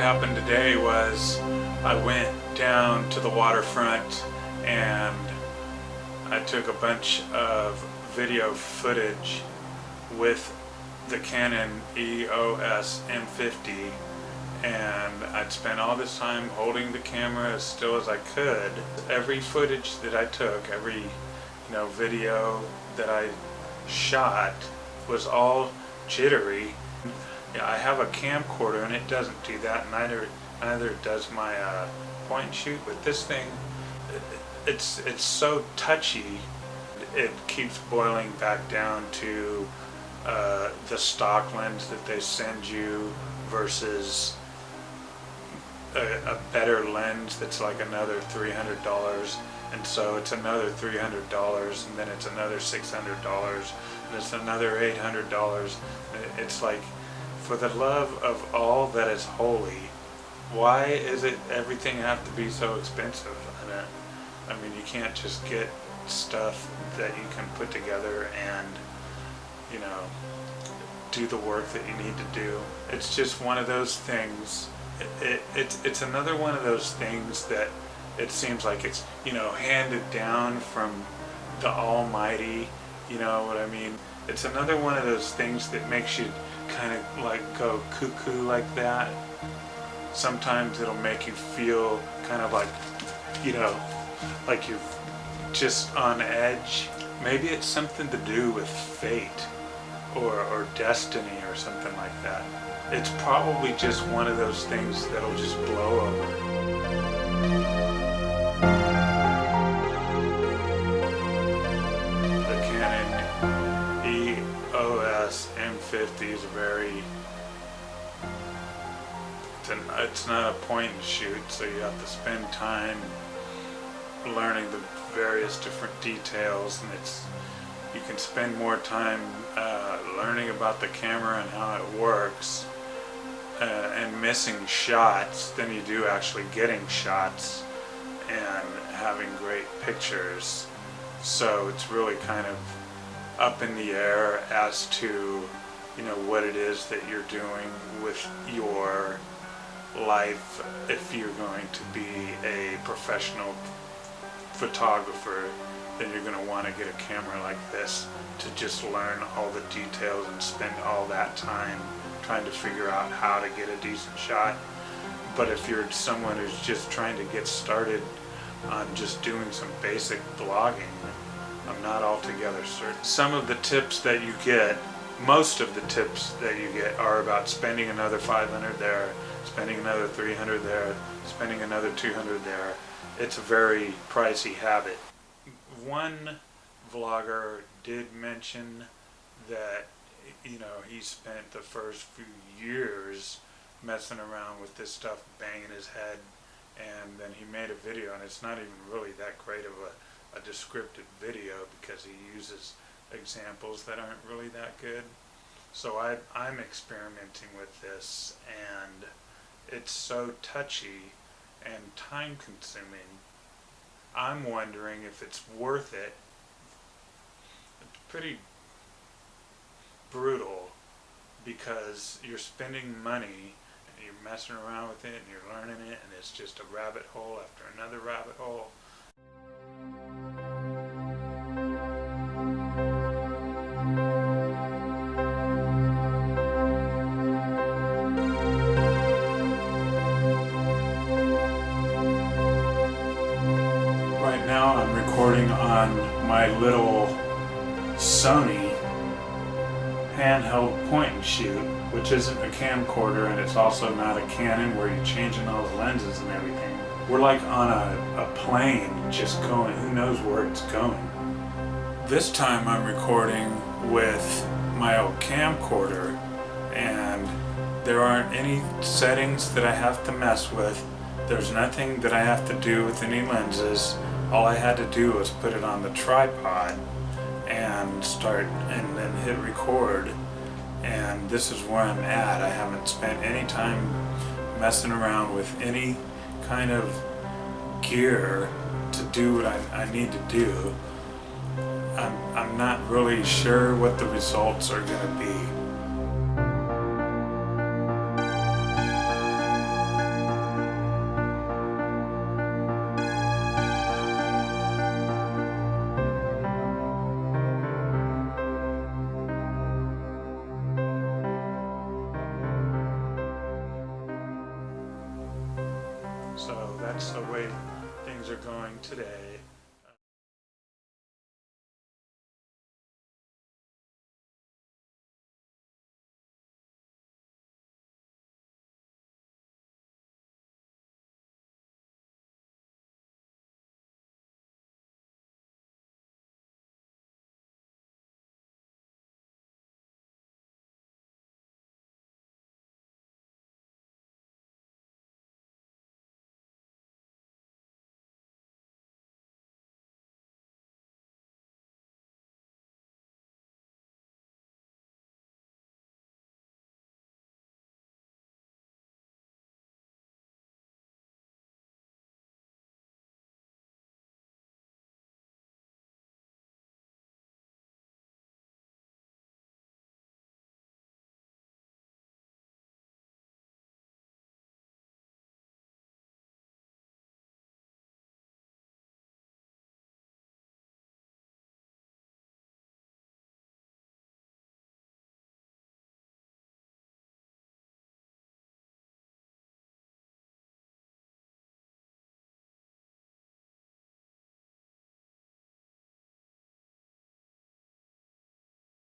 happened today was I went down to the waterfront and I took a bunch of video footage with the Canon EOS M50, and I'd spent all this time holding the camera as still as I could. Every footage that I took, every video that I shot was all jittery. Yeah, I have a camcorder and it doesn't do that. Neither does my point and shoot. But this thing, it's so touchy. It keeps boiling back down to the stock lens that they send you versus a better lens that's like another $300, and so it's another $300, and then it's another $600, and it's another $800. It's like, for the love of all that is holy, why is it everything have to be so expensive? I mean, you can't just get stuff that you can put together and do the work that you need to do. It's just one of those things. It's another one of those things that it seems like it's handed down from the Almighty. You know what I mean? It's another one of those things that makes you kind of like go cuckoo like that. Sometimes it'll make you feel kind of like like you're just on edge. Maybe it's something to do with fate or destiny or something like that. It's probably just one of those things that'll just blow over. The Canon EOS M50 is it's not a point and shoot, so you have to spend time learning the various different details, and you can spend more time learning about the camera and how it works and missing shots than you do actually getting shots and having great pictures. So it's really kind of up in the air as to what it is that you're doing with your life. If you're going to be a professional photographer, then you're going to want to get a camera like this to just learn all the details and spend all that time trying to figure out how to get a decent shot. But if you're someone who's just trying to get started on just doing some basic vlogging, I'm not altogether certain. Some of the tips that you get, most of the tips that you get, are about spending another $500 there, spending another $300 there, spending another $200 there. It's a very pricey habit. One vlogger did mention that he spent the first few years messing around with this stuff, banging his head, and then he made a video, and it's not even really that great of a descriptive video because he uses examples that aren't really that good. So I'm experimenting with this, and it's so touchy and time consuming. I'm wondering if it's worth it. It's pretty brutal because you're spending money and you're messing around with it and you're learning it, and it's just a rabbit hole after another rabbit hole. Right now I'm recording on my little Sony handheld point and shoot, which isn't a camcorder, and it's also not a Canon where you're changing all the lenses and everything. We're like on a plane just going, who knows where it's going. This time I'm recording with my old camcorder, and there aren't any settings that I have to mess with. There's nothing that I have to do with any lenses. All I had to do was put it on the tripod and start and then hit record, and this is where I'm at. I haven't spent any time messing around with any kind of gear to do what I need to do. I'm not really sure what the results are going to be. that's the way things are going today.